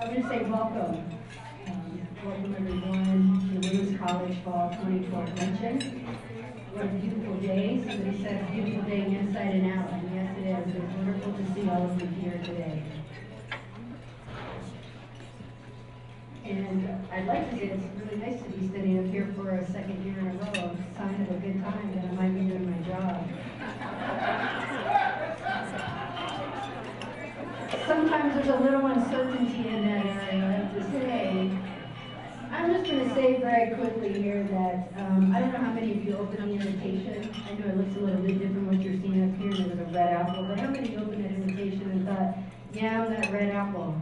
I want to say welcome. Welcome everyone to the Women's College Fall 2012 Luncheon. What a beautiful day. Somebody said beautiful day inside and out. And yes, it is. It's wonderful to see all of you here today. And I'd like to say it's really nice to be standing up here for a second year in a row. It's a sign of a good time that I might be doing my job. Sometimes there's a little uncertainty in that area, I have to say. I'm just going to say very quickly here that I don't know how many of you opened the invitation. I know it looks a little bit different what you're seeing up here. There was a red apple, but how many opened that invitation and thought, yeah, I'm that red apple.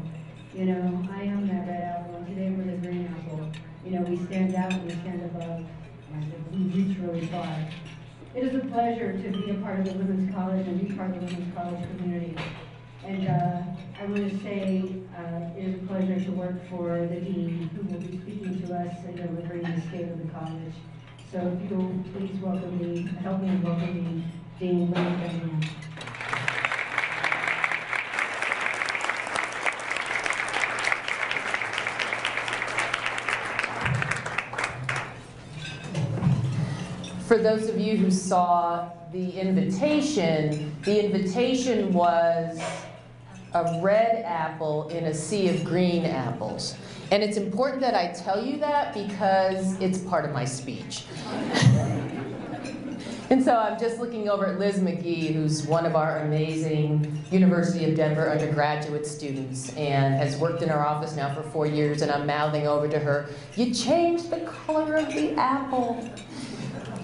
You know, I am that red apple, and today we're the green apple. You know, we stand out and we stand above, and we reach really far. It is a pleasure to be a part of the Women's College and be part of the Women's College community. And I want to say it is a pleasure to work for the Dean, who will be speaking to us and delivering the state of the college. So if you'll please welcome me, help me welcome me, Dean Luncheon. For those of you who saw the invitation was a red apple in a sea of green apples. And it's important that I tell you that because it's part of my speech. And so I'm just looking over at Liz McGee, who's one of our amazing University of Denver undergraduate students and has worked in our office now for 4 years, and I'm mouthing over to her, "You changed the color of the apple."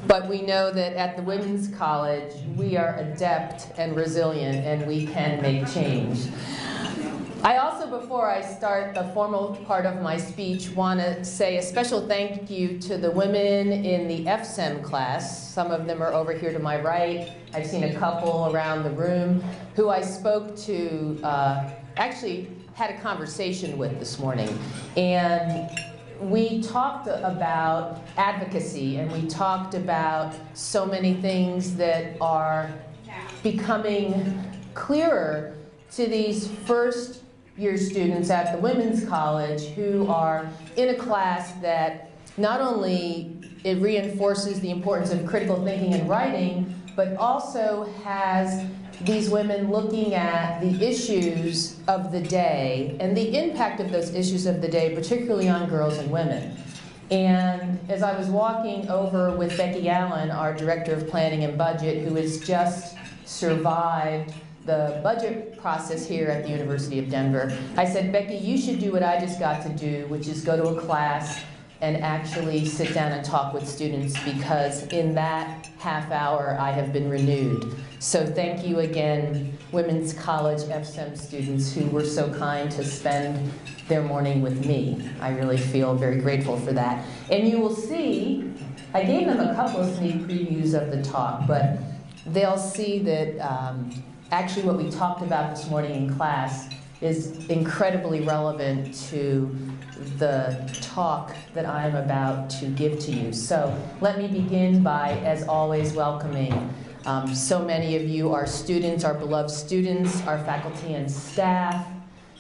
But we know that at the Women's College, we are adept and resilient, and we can make change. I also, before I start the formal part of my speech, want to say a special thank you to the women in the FSEM class. Some of them are over here to my right. I've seen a couple around the room who I spoke to, actually had a conversation with this morning. And we talked about advocacy, and we talked about so many things that are becoming clearer to these first-year students at the Women's College who are in a class that not only it reinforces the importance of critical thinking and writing, but also has these women looking at the issues of the day and the impact of those issues of the day, particularly on girls and women. And as I was walking over with Becky Allen, our Director of Planning and Budget, who has just survived the budget process here at the University of Denver, I said, "Becky, you should do what I just got to do, which is go to a class and actually sit down and talk with students, because in that half hour I have been renewed." So thank you again, Women's College FSEM students who were so kind to spend their morning with me. I really feel very grateful for that. And you will see, I gave them a couple of sneak previews of the talk, but they'll see that actually what we talked about this morning in class is incredibly relevant to the talk that I'm about to give to you. So let me begin by, as always, welcoming so many of you, our students, our beloved students, our faculty and staff,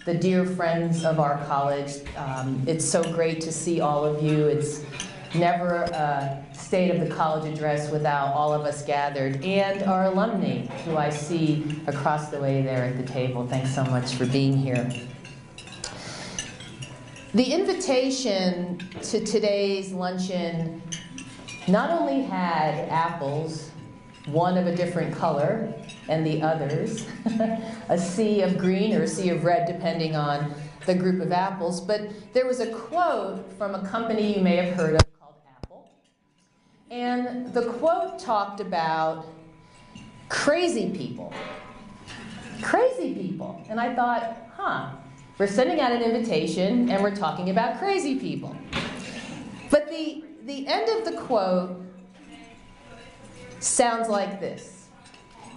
the dear friends of our college. It's so great to see all of you. It's never a state of the college address without all of us gathered, and our alumni, who I see across the way there at the table. Thanks so much for being here. The invitation to today's luncheon not only had apples, one of a different color, and the others, a sea of green or a sea of red, depending on the group of apples, but there was a quote from a company you may have heard of called Apple. And the quote talked about crazy people. Crazy people. And I thought, we're sending out an invitation and we're talking about crazy people. But the end of the quote sounds like this: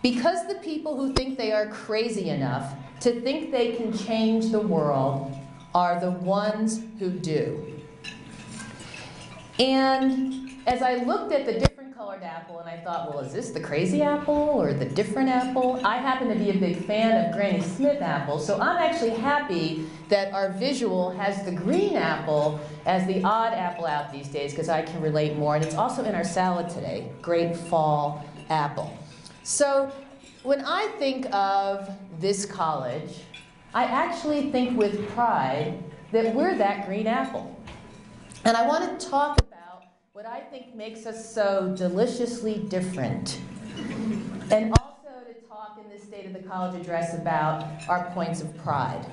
because the people who think they are crazy enough to think they can change the world are the ones who do. And as I looked at the different colored Hard apple, and I thought, well, is this the crazy apple or the different apple? I happen to be a big fan of Granny Smith apples, so I'm actually happy that our visual has the green apple as the odd apple out these days, because I can relate more. And it's also in our salad today, great fall apple. So when I think of this college, I actually think with pride that we're that green apple. And I want to talk about what I think makes us so deliciously different. And also to talk in this State of the College address about our points of pride.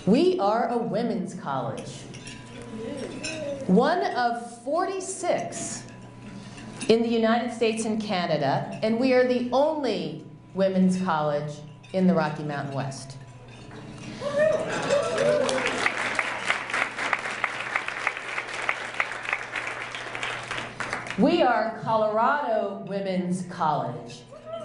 We are a women's college. One of 46 in the United States and Canada, and we are the only women's college in the Rocky Mountain West. We are Colorado Women's College,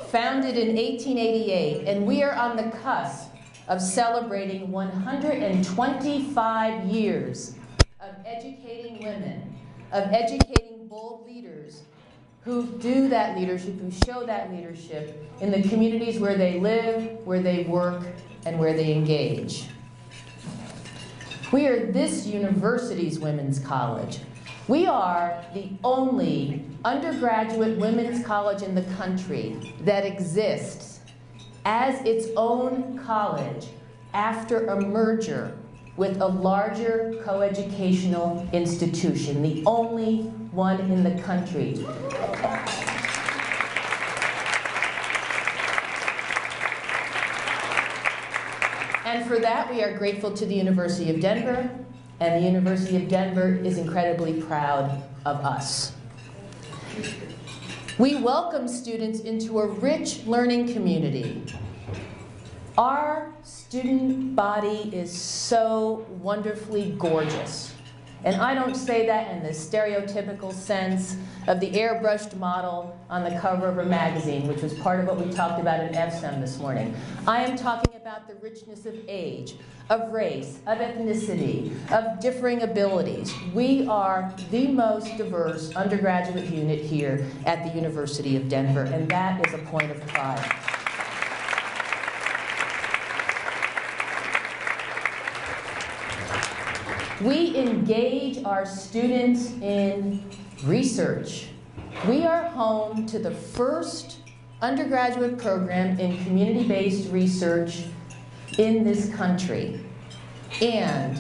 founded in 1888, and we are on the cusp of celebrating 125 years of educating women, of educating bold leaders who do that leadership, who show that leadership in the communities where they live, where they work, and where they engage. We are this university's women's college. We are the only undergraduate women's college in the country that exists as its own college after a merger with a larger coeducational institution, the only one in the country. And for that, we are grateful to the University of Denver, and the University of Denver is incredibly proud of us. We welcome students into a rich learning community. Our student body is so wonderfully gorgeous. And I don't say that in the stereotypical sense of the airbrushed model on the cover of a magazine, which was part of what we talked about in FSEM this morning. I am talking about the richness of age, of race, of ethnicity, of differing abilities. We are the most diverse undergraduate unit here at the University of Denver, and that is a point of pride. We engage our students in research. We are home to the first undergraduate program in community-based research in this country. And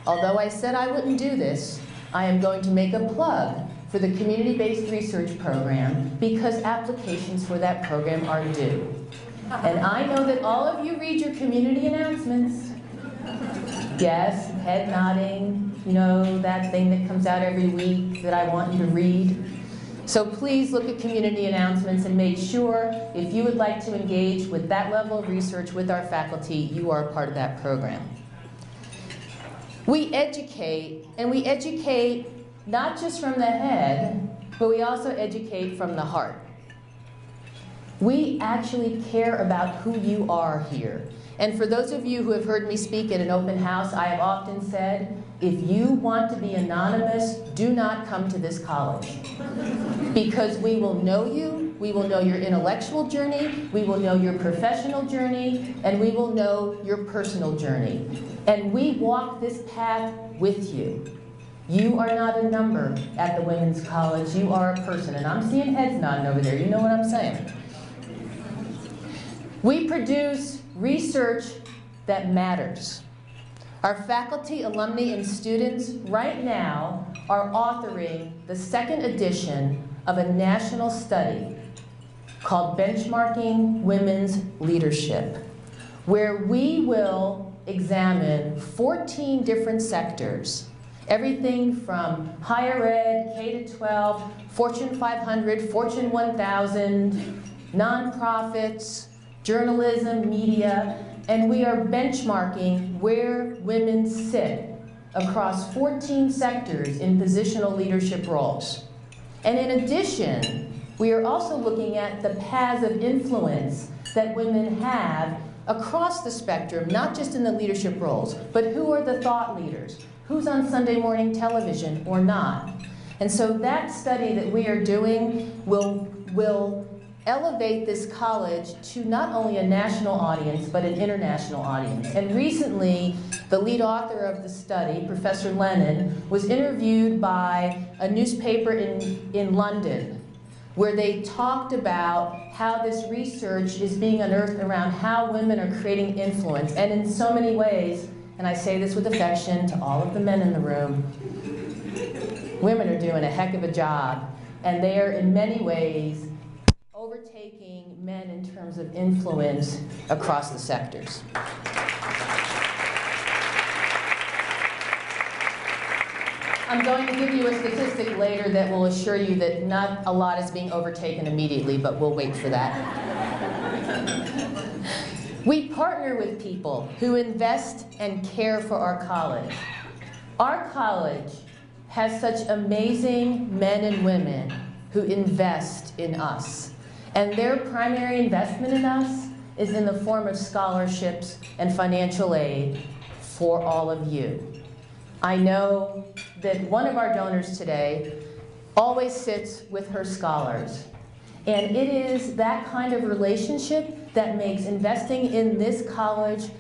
although I said I wouldn't do this, I am going to make a plug for the community-based research program because applications for that program are due. And I know that all of you read your community announcements. Yes, head nodding, you know, that thing that comes out every week that I want you to read. So please look at community announcements and make sure if you would like to engage with that level of research with our faculty, you are a part of that program. We educate, and we educate not just from the head, but we also educate from the heart. We actually care about who you are here. And for those of you who have heard me speak at an open house, I have often said, if you want to be anonymous, do not come to this college. Because we will know you, we will know your intellectual journey, we will know your professional journey, and we will know your personal journey. And we walk this path with you. You are not a number at the Women's College, you are a person. And I'm seeing heads nodding over there, you know what I'm saying. We produce research that matters. Our faculty, alumni, and students right now are authoring the second edition of a national study called Benchmarking Women's Leadership, where we will examine 14 different sectors, everything from higher ed, K-12, Fortune 500, Fortune 1000, nonprofits, journalism, media, and we are benchmarking where women sit across 14 sectors in positional leadership roles. And in addition, we are also looking at the paths of influence that women have across the spectrum, not just in the leadership roles, but who are the thought leaders? Who's on Sunday morning television or not? And so that study that we are doing will elevate this college to not only a national audience, but an international audience. And recently, the lead author of the study, Professor Lennon, was interviewed by a newspaper in London, where they talked about how this research is being unearthed around how women are creating influence. And in so many ways, and I say this with affection to all of the men in the room, women are doing a heck of a job. And they are in many ways overtaking men in terms of influence across the sectors. I'm going to give you a statistic later that will assure you that not a lot is being overtaken immediately, but we'll wait for that. We partner with people who invest and care for our college. Our college has such amazing men and women who invest in us. And their primary investment in us is in the form of scholarships and financial aid for all of you. I know that one of our donors today always sits with her scholars. And it is that kind of relationship that makes investing in this college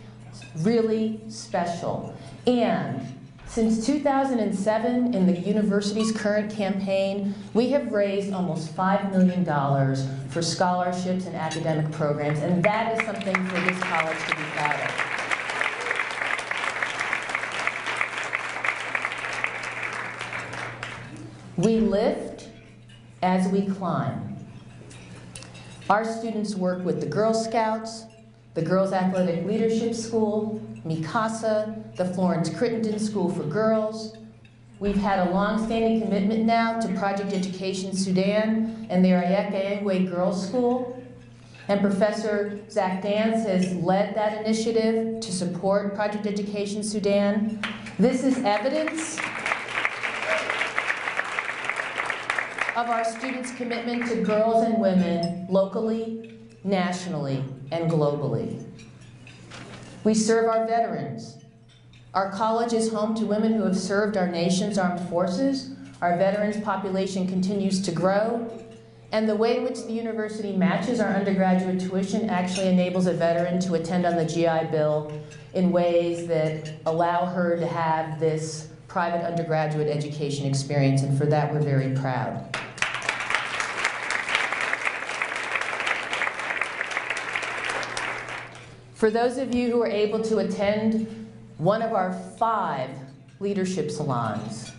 really special. And since 2007, in the university's current campaign, we have raised almost $5 million for scholarships and academic programs, and that is something for this college to be proud of. We lift as we climb. Our students work with the Girl Scouts, the Girls Athletic Leadership School, MICASA, the Florence Crittenden School for Girls. We've had a long-standing commitment now to Project Education Sudan and the Ayeka Girls School. And Professor Zach Dance has led that initiative to support Project Education Sudan. This is evidence of our students' commitment to girls and women locally, nationally, and globally. We serve our veterans. Our college is home to women who have served our nation's armed forces. Our veterans population continues to grow. And the way in which the university matches our undergraduate tuition actually enables a veteran to attend on the GI Bill in ways that allow her to have this private undergraduate education experience, and for that we're very proud. For those of you who are able to attend one of our 5 leadership salons,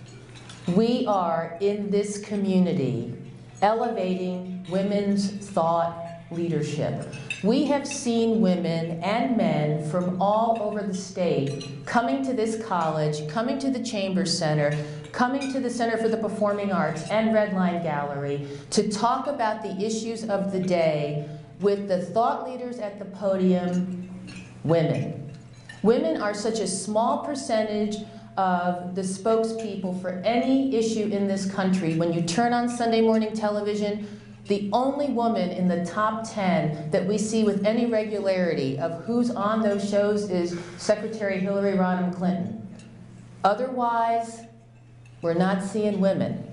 we are in this community elevating women's thought leadership. We have seen women and men from all over the state coming to this college, coming to the Chambers Center, coming to the Center for the Performing Arts and Red Line Gallery to talk about the issues of the day with the thought leaders at the podium, women. Women are such a small percentage of the spokespeople for any issue in this country. When you turn on Sunday morning television, the only woman in the top 10 that we see with any regularity of who's on those shows is Secretary Hillary Rodham Clinton. Otherwise, we're not seeing women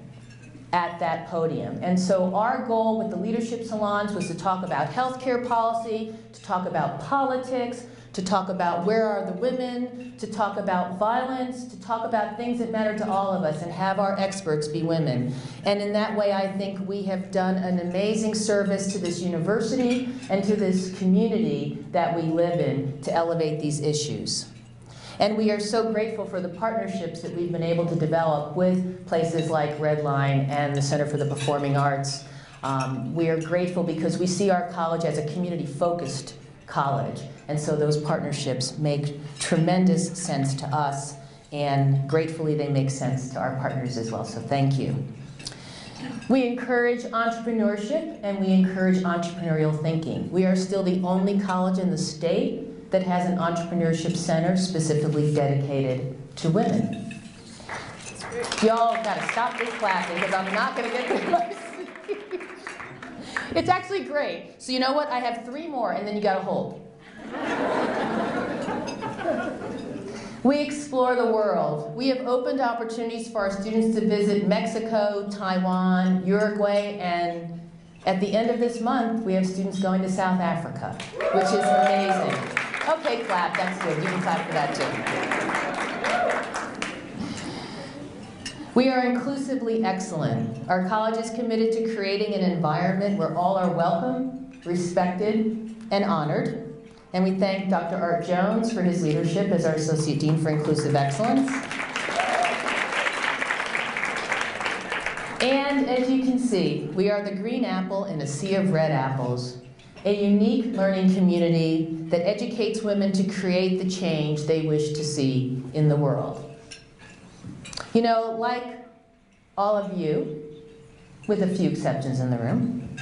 at that podium. And so our goal with the leadership salons was to talk about healthcare policy, to talk about politics, to talk about where are the women, to talk about violence, to talk about things that matter to all of us and have our experts be women. And in that way, I think we have done an amazing service to this university and to this community that we live in to elevate these issues. And we are so grateful for the partnerships that we've been able to develop with places like Red Line and the Center for the Performing Arts. We are grateful because we see our college as a community-focused college. And so those partnerships make tremendous sense to us, and gratefully they make sense to our partners as well. So thank you. We encourage entrepreneurship and we encourage entrepreneurial thinking. We are still the only college in the state that has an entrepreneurship center specifically dedicated to women. Y'all gotta stop this clapping because I'm not gonna get through my seat. It's actually great. So you know what? I have 3 more and then you gotta hold. We explore the world. We have opened opportunities for our students to visit Mexico, Taiwan, Uruguay, and at the end of this month, we have students going to South Africa, which is amazing. Okay, clap, that's good. You can clap for that too. We are inclusively excellent. Our college is committed to creating an environment where all are welcome, respected, and honored. And we thank Dr. Art Jones for his leadership as our Associate Dean for Inclusive Excellence. And as you can see, we are the green apple in a sea of red apples, a unique learning community that educates women to create the change they wish to see in the world. You know, like all of you, with a few exceptions in the room,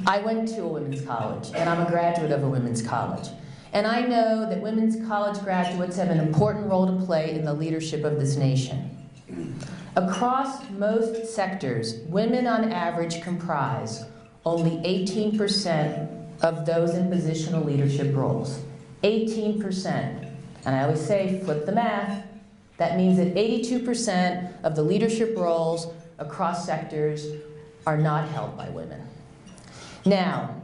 I went to a women's college, and I'm a graduate of a women's college. And I know that women's college graduates have an important role to play in the leadership of this nation. Across most sectors, women on average comprise only 18% of those in positional leadership roles. 18%. And I always say, flip the math. That means that 82% of the leadership roles across sectors are not held by women. Now,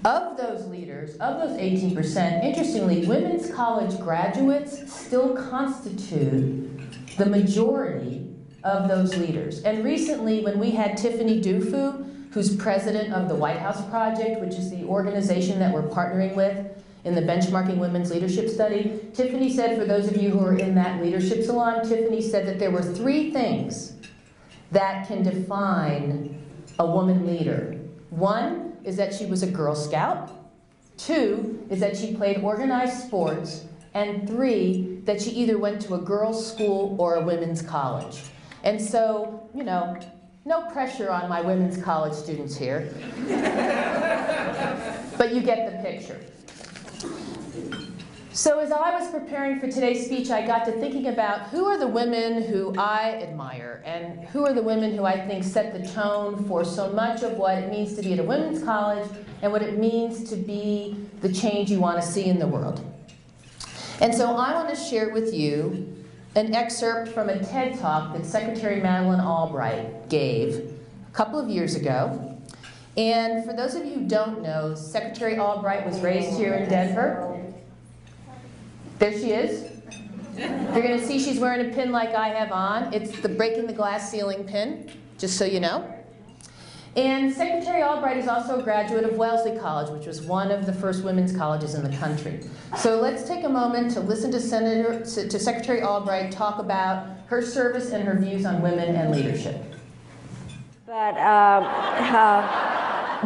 of those leaders, of those 18%, interestingly, women's college graduates still constitute the majority of those leaders. And recently, when we had Tiffany Dufu, who's president of the White House Project, which is the organization that we're partnering with in the Benchmarking Women's Leadership Study, Tiffany said, for those of you who are in that leadership salon, Tiffany said that there were 3 things that can define a woman leader. 1 is that she was a Girl Scout. 2 is that she played organized sports. And 3, that she either went to a girls' school or a women's college. And so, you know, no pressure on my women's college students here. But you get the picture. So as I was preparing for today's speech, I got to thinking about who are the women who I admire and who are the women who I think set the tone for so much of what it means to be at a women's college and what it means to be the change you want to see in the world. And so I want to share with you an excerpt from a TED Talk that Secretary Madeleine Albright gave a couple of years ago. And for those of you who don't know, Secretary Albright was raised here in Denver. There she is. You're going to see she's wearing a pin like I have on. It's the Breaking the Glass Ceiling pin, just so you know. And Secretary Albright is also a graduate of Wellesley College, which was one of the first women's colleges in the country. So let's take a moment to listen to Secretary Albright talk about her service and her views on women and leadership. But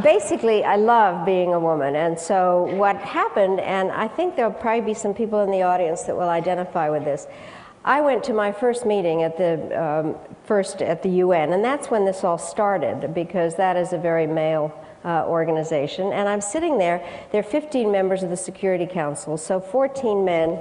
basically, I love being a woman. And so what happened, and I think there'll probably be some people in the audience that will identify with this. I went to my first meeting at the UN, and that's when this all started, because that is a very male organization. And I'm sitting there. There are 15 members of the Security Council, so 14 men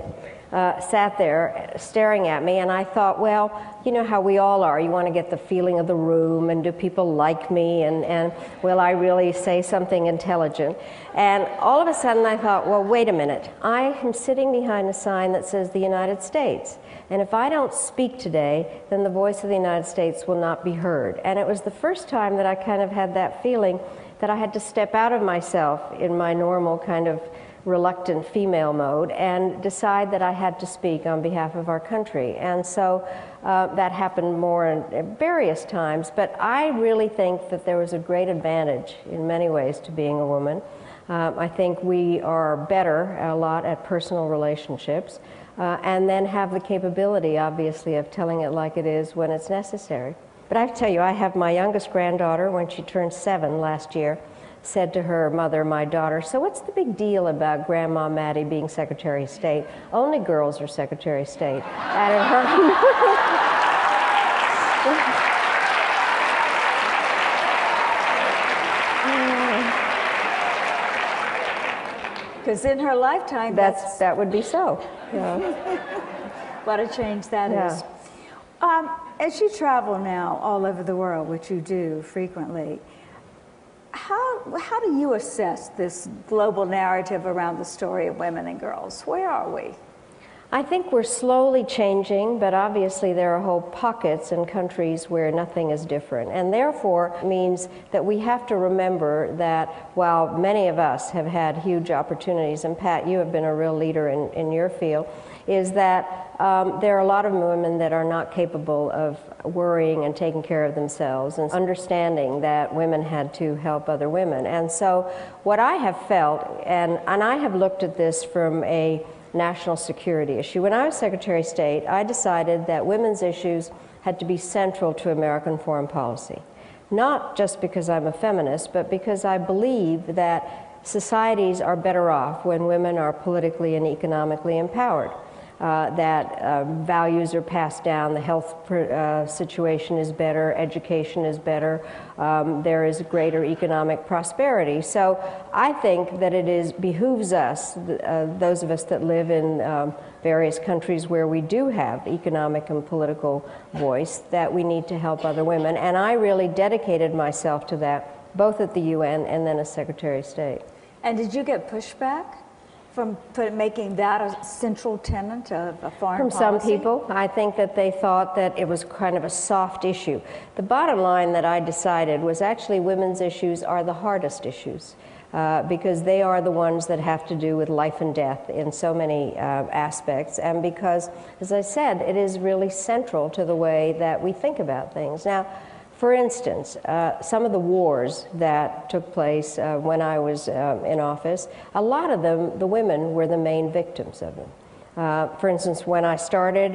sat there staring at me, and I thought, well, you know how we all are. You want to get the feeling of the room, and do people like me, and will I really say something intelligent? And all of a sudden I thought, well, wait a minute. I am sitting behind a sign that says the United States. And if I don't speak today, then the voice of the United States will not be heard. And it was the first time that I kind of had that feeling that I had to step out of myself in my normal kind of reluctant female mode and decide that I had to speak on behalf of our country. And so that happened more in various times, but I really think that there was a great advantage in many ways to being a woman. I think we are better a lot at personal relationships and then have the capability, obviously, of telling it like it is when it's necessary. But I have to tell you, I have my youngest granddaughter, when she turned 7 last year, said to her mother, my daughter, so what's the big deal about Grandma Maddie being Secretary of State? Only girls are Secretary of State. Added her. Because in her lifetime, that would be so. Yeah. What a change that is. As you travel now all over the world, which you do frequently, how do you assess this global narrative around the story of women and girls? Where are we? I think we're slowly changing, but obviously there are whole pockets in countries where nothing is different. And therefore means that we have to remember that while many of us have had huge opportunities, and Pat, you have been a real leader in your field, is that there are a lot of women that are not capable of worrying and taking care of themselves and understanding that women had to help other women. And so what I have felt, and I have looked at this from a national security issue. When I was Secretary of State, I decided that women's issues had to be central to American foreign policy. Not just because I'm a feminist, but because I believe that societies are better off when women are politically and economically empowered. That values are passed down, the health situation is better, education is better, there is greater economic prosperity. So I think that it behooves us, those of us that live in various countries where we do have economic and political voice, that we need to help other women. And I really dedicated myself to that, both at the UN and then as Secretary of State. And did you get pushback from making that a central tenet of a foreign policy? From some people. I think that they thought that it was kind of a soft issue. The bottom line that I decided was actually women's issues are the hardest issues because they are the ones that have to do with life and death in so many aspects, and because, as I said, it is really central to the way that we think about things. Now, for instance, some of the wars that took place when I was in office, a lot of them, the women were the main victims of them. For instance, when I started,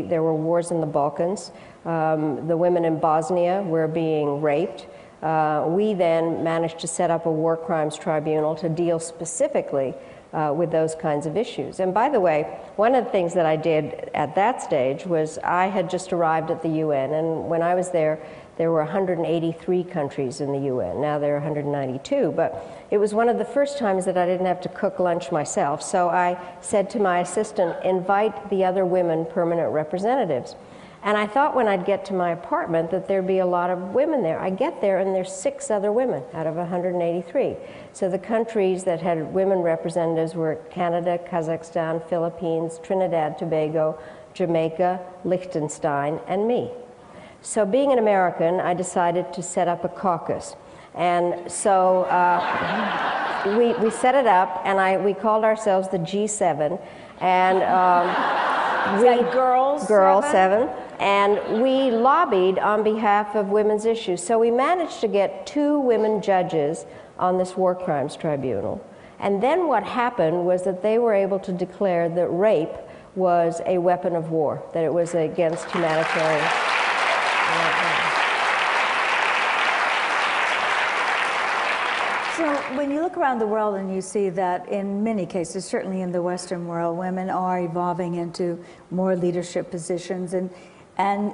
there were wars in the Balkans. The women in Bosnia were being raped. We then managed to set up a war crimes tribunal to deal specifically with those kinds of issues. And by the way, one of the things that I did at that stage was I had just arrived at the UN, and when I was there were 183 countries in the UN. Now there are 192, but it was one of the first times that I didn't have to cook lunch myself. So I said to my assistant, invite the other women permanent representatives. And I thought when I'd get to my apartment that there'd be a lot of women there. I get there and there's 6 other women out of 183. So the countries that had women representatives were Canada, Kazakhstan, Philippines, Trinidad, Tobago, Jamaica, Liechtenstein, and me. So being an American, I decided to set up a caucus. And so we set it up, and we called ourselves the G7. And Girls 7. And we lobbied on behalf of women's issues. So we managed to get 2 women judges on this war crimes tribunal. And then what happened was that they were able to declare that rape was a weapon of war, that it was against humanitarian. So when you look around the world and you see that in many cases, certainly in the Western world, women are evolving into more leadership positions, and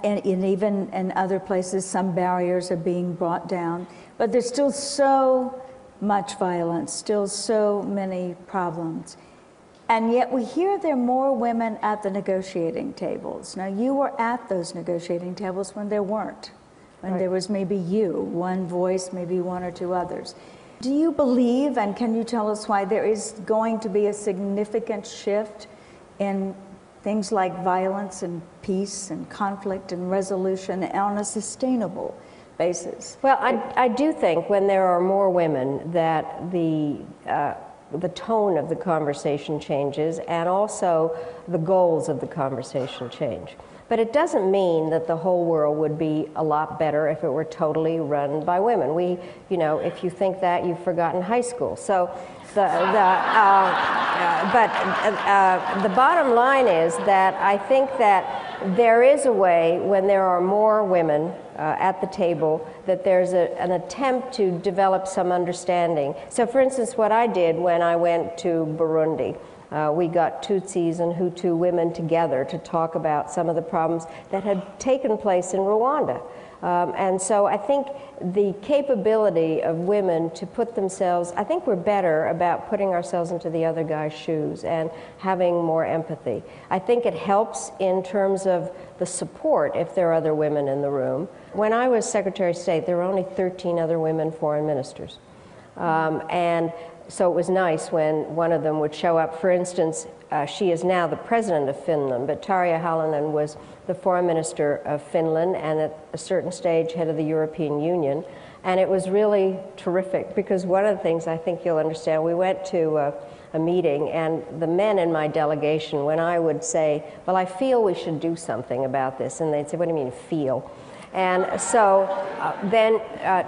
even in other places, some barriers are being brought down. But there's still so much violence, still so many problems. And yet we hear there are more women at the negotiating tables. Now, you were at those negotiating tables when there weren't, when there was maybe one voice, maybe 1 or 2 others. Do you believe, and can you tell us why, there is going to be a significant shift in things like violence and peace and conflict and resolution on a sustainable basis? Well, I do think when there are more women that the tone of the conversation changes, and also the goals of the conversation change. But it doesn't mean that the whole world would be a lot better if it were totally run by women. If you think that, you've forgotten high school. So the bottom line is that I think that there is a way, when there are more women at the table, that there's an attempt to develop some understanding. So for instance, what I did when I went to Burundi, we got Tutsis and Hutu women together to talk about some of the problems that had taken place in Rwanda. And so I think the capability of women to put themselves, I think we're better about putting ourselves into the other guy's shoes and having more empathy. I think it helps in terms of the support if there are other women in the room. When I was Secretary of State, there were only 13 other women foreign ministers. And so it was nice when one of them would show up. For instance, she is now the president of Finland, but Tarja Halonen was the foreign minister of Finland and at a certain stage head of the European Union. And it was really terrific because one of the things I think you'll understand, we went to a meeting, and the men in my delegation, when I would say, well, I feel we should do something about this, and they'd say, what do you mean feel? And so then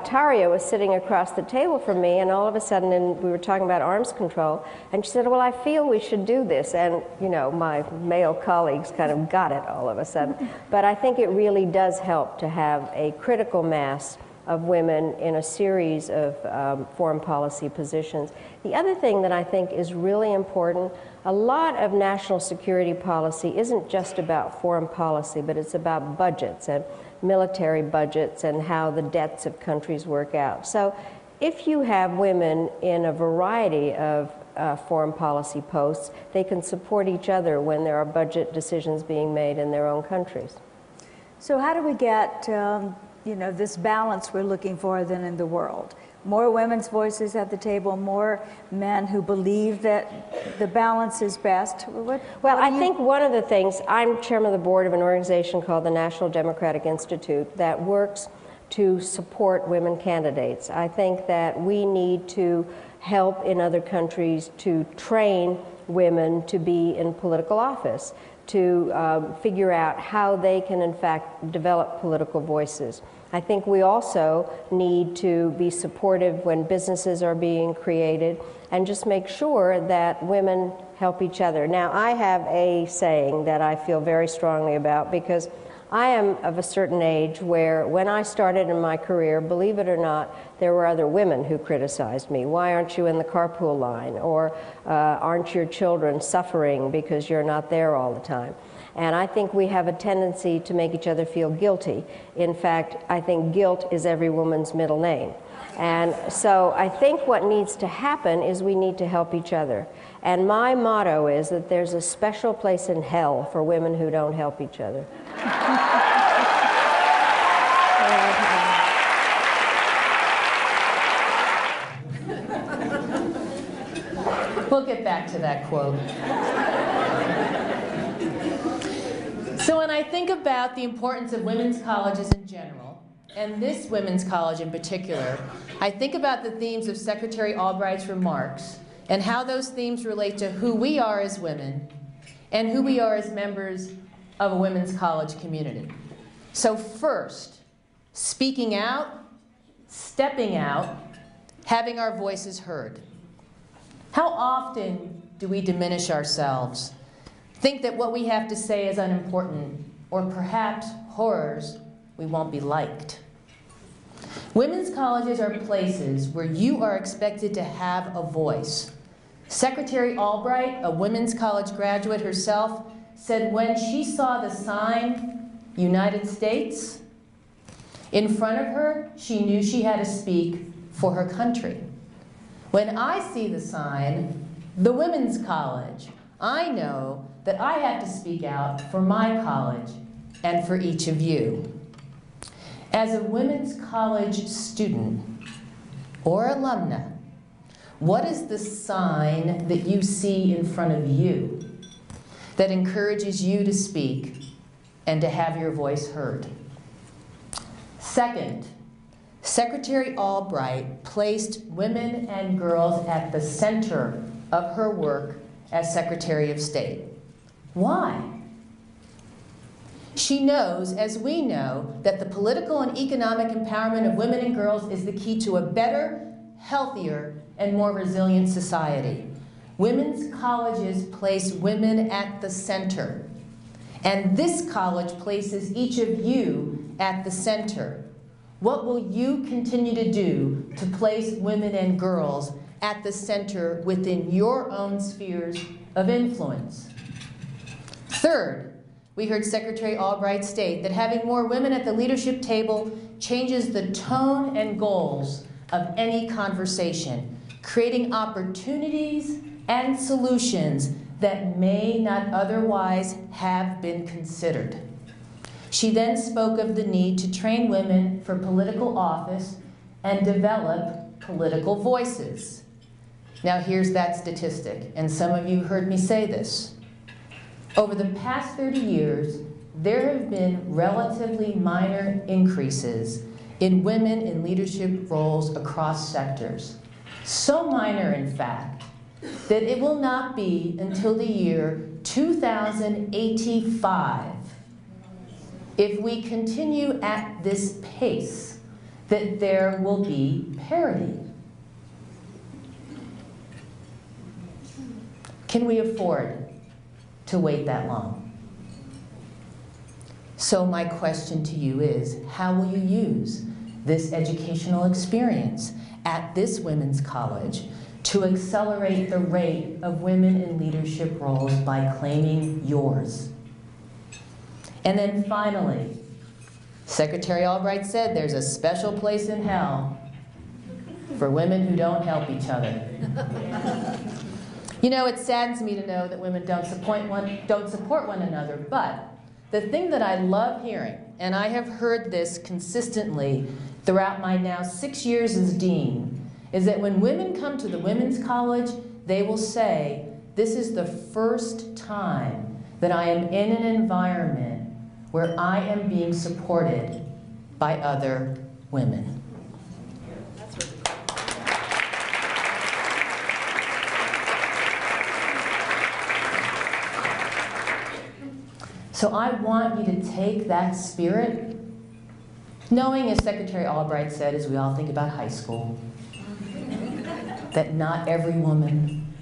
Tarja was sitting across the table from me, and all of a sudden, and we were talking about arms control, and she said, well, I feel we should do this. And, you know, my male colleagues kind of got it all of a sudden. But I think it really does help to have a critical mass of women in a series of foreign policy positions. The other thing that I think is really important, a lot of national security policy isn't just about foreign policy, but it's about budgets and military budgets and how the debts of countries work out. So if you have women in a variety of foreign policy posts, they can support each other when there are budget decisions being made in their own countries. So how do we get you know, this balance we're looking for then in the world? More women's voices at the table, more men who believe that the balance is best. Well, I think one of the things, I'm chairman of the board of an organization called the National Democratic Institute that works to support women candidates. I think that we need to help in other countries to train women to be in political office, to figure out how they can in fact develop political voices. I think we also need to be supportive when businesses are being created and just make sure that women help each other. Now, I have a saying that I feel very strongly about because I am of a certain age where when I started in my career, believe it or not, there were other women who criticized me. Why aren't you in the carpool line? Or aren't your children suffering because you're not there all the time? And I think we have a tendency to make each other feel guilty. In fact, I think guilt is every woman's middle name. And so I think what needs to happen is we need to help each other. And my motto is that there's a special place in hell for women who don't help each other. We'll get back to that quote. So when I think about the importance of women's colleges in general, and this women's college in particular, I think about the themes of Secretary Albright's remarks and how those themes relate to who we are as women and who we are as members of a women's college community. So first, speaking out, stepping out, having our voices heard. How often do we diminish ourselves, think that what we have to say is unimportant, or perhaps, horrors, we won't be liked? Women's colleges are places where you are expected to have a voice. Secretary Albright, a women's college graduate herself, said when she saw the sign, United States, in front of her, she knew she had to speak for her country. When I see the sign, the women's college, I know that I have to speak out for my college and for each of you. As a women's college student or alumna, what is the sign that you see in front of you that encourages you to speak and to have your voice heard? Second, Secretary Albright placed women and girls at the center of her work as Secretary of State. Why? She knows, as we know, that the political and economic empowerment of women and girls is the key to a better, healthier, and more resilient society. Women's colleges place women at the center. And this college places each of you at the center. What will you continue to do to place women and girls at the center within your own spheres of influence? Third, we heard Secretary Albright state that having more women at the leadership table changes the tone and goals of any conversation, creating opportunities and solutions that may not otherwise have been considered. She then spoke of the need to train women for political office and develop political voices. Now here's that statistic, and some of you heard me say this. Over the past 30 years, there have been relatively minor increases in women in leadership roles across sectors. So minor, in fact, that it will not be until the year 2085, if we continue at this pace, that there will be parity. Can we afford to wait that long? So my question to you is, how will you use this educational experience at this women's college to accelerate the rate of women in leadership roles by claiming yours? And then finally, Secretary Albright said there's a special place in hell for women who don't help each other. You know, it saddens me to know that women don't support one another, but the thing that I love hearing, and I have heard this consistently throughout my now 6 years as dean, is that when women come to the women's college, they will say, this is the first time that I am in an environment where I am being supported by other women. So I want you to take that spirit, knowing, as Secretary Albright said, as we all think about high school, that not every woman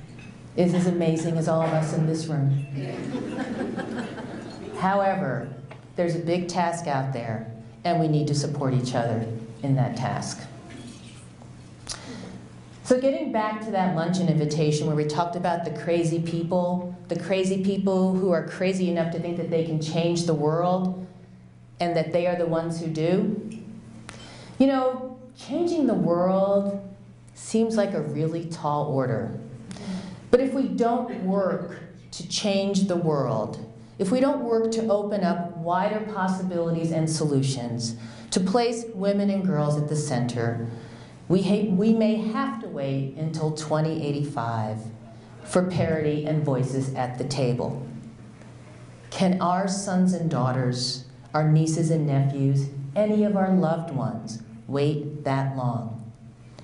is as amazing as all of us in this room. However, there's a big task out there, and we need to support each other in that task. So getting back to that luncheon invitation where we talked about the crazy people who are crazy enough to think that they can change the world and that they are the ones who do. You know, changing the world seems like a really tall order. But if we don't work to change the world, if we don't work to open up wider possibilities and solutions, to place women and girls at the center, we may have to wait until 2085 for parity and voices at the table. Can our sons and daughters, our nieces and nephews, any of our loved ones wait that long?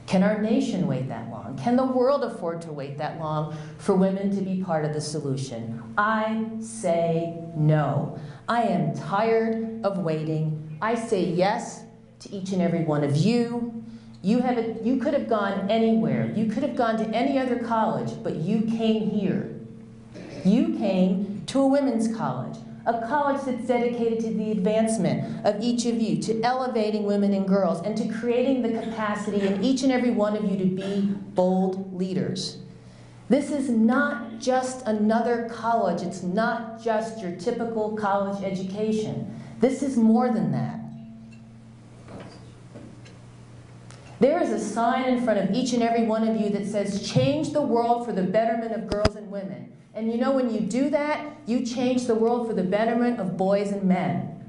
Can our nation wait that long? Can the world afford to wait that long for women to be part of the solution? I say no. I am tired of waiting. I say yes to each and every one of you. You could have gone anywhere. You could have gone to any other college, but you came here. You came to a women's college, a college that's dedicated to the advancement of each of you, to elevating women and girls, and to creating the capacity in each and every one of you to be bold leaders. This is not just another college. It's not just your typical college education. This is more than that. There is a sign in front of each and every one of you that says, change the world for the betterment of girls and women. And you know, when you do that, you change the world for the betterment of boys and men.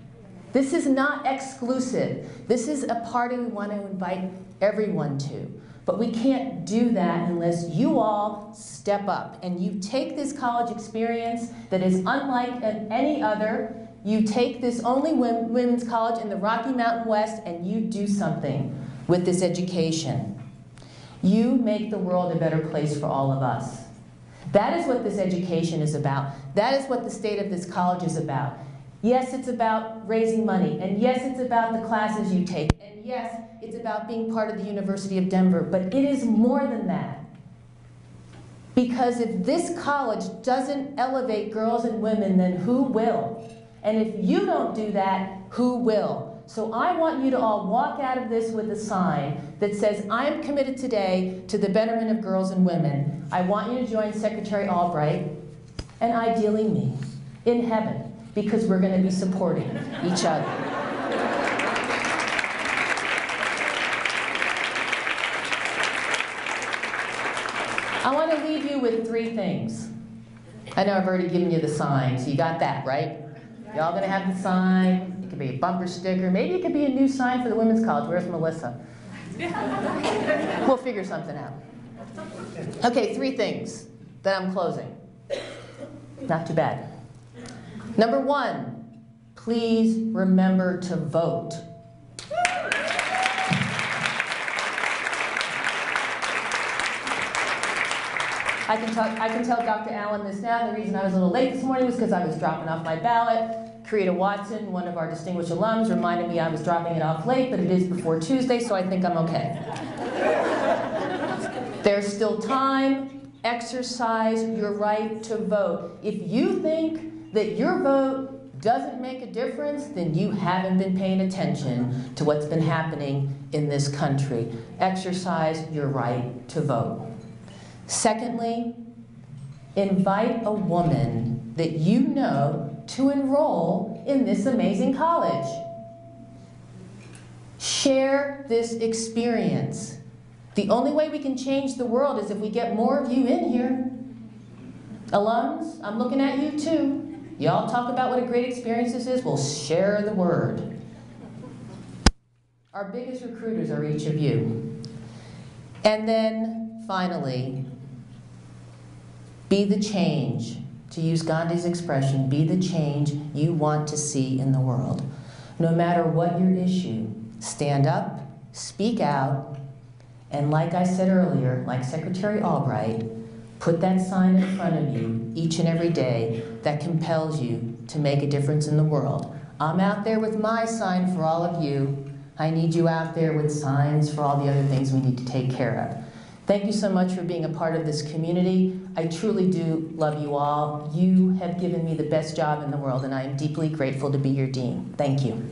This is not exclusive. This is a party we want to invite everyone to. But we can't do that unless you all step up and you take this college experience that is unlike any other. You take this only women's college in the Rocky Mountain West and you do something with this education. You make the world a better place for all of us. That is what this education is about. That is what the state of this college is about. Yes, it's about raising money, and yes, it's about the classes you take, and yes, it's about being part of the University of Denver, but it is more than that. Because if this college doesn't elevate girls and women, then who will? And if you don't do that, who will? So I want you to all walk out of this with a sign that says, I am committed today to the betterment of girls and women. I want you to join Secretary Albright, and ideally me, in heaven, because we're going to be supporting each other. I want to leave you with 3 things. I know I've already given you the sign, so you got that, right? Y'all going to have the sign. It could be a bumper sticker. Maybe it could be a new sign for the women's college. Where's Melissa? We'll figure something out. Okay, 3 things that I'm closing. Not too bad. Number 1, please remember to vote. I can tell Dr. Allen this now. The reason I was a little late this morning was because I was dropping off my ballot. Creata Watson, one of our distinguished alums, reminded me I was dropping it off late, but it is before Tuesday, so I think I'm okay. There's still time. Exercise your right to vote. If you think that your vote doesn't make a difference, then you haven't been paying attention to what's been happening in this country. Exercise your right to vote. Secondly, invite a woman that you know to enroll in this amazing college. Share this experience. The only way we can change the world is if we get more of you in here. Alums, I'm looking at you too. Y'all talk about what a great experience this is. Well, share the word. Our biggest recruiters are each of you. And then, finally, be the change. To use Gandhi's expression, be the change you want to see in the world. No matter what your issue, stand up, speak out, and like I said earlier, like Secretary Albright, put that sign in front of you each and every day that compels you to make a difference in the world. I'm out there with my sign for all of you. I need you out there with signs for all the other things we need to take care of. Thank you so much for being a part of this community. I truly do love you all. You have given me the best job in the world, and I am deeply grateful to be your dean. Thank you.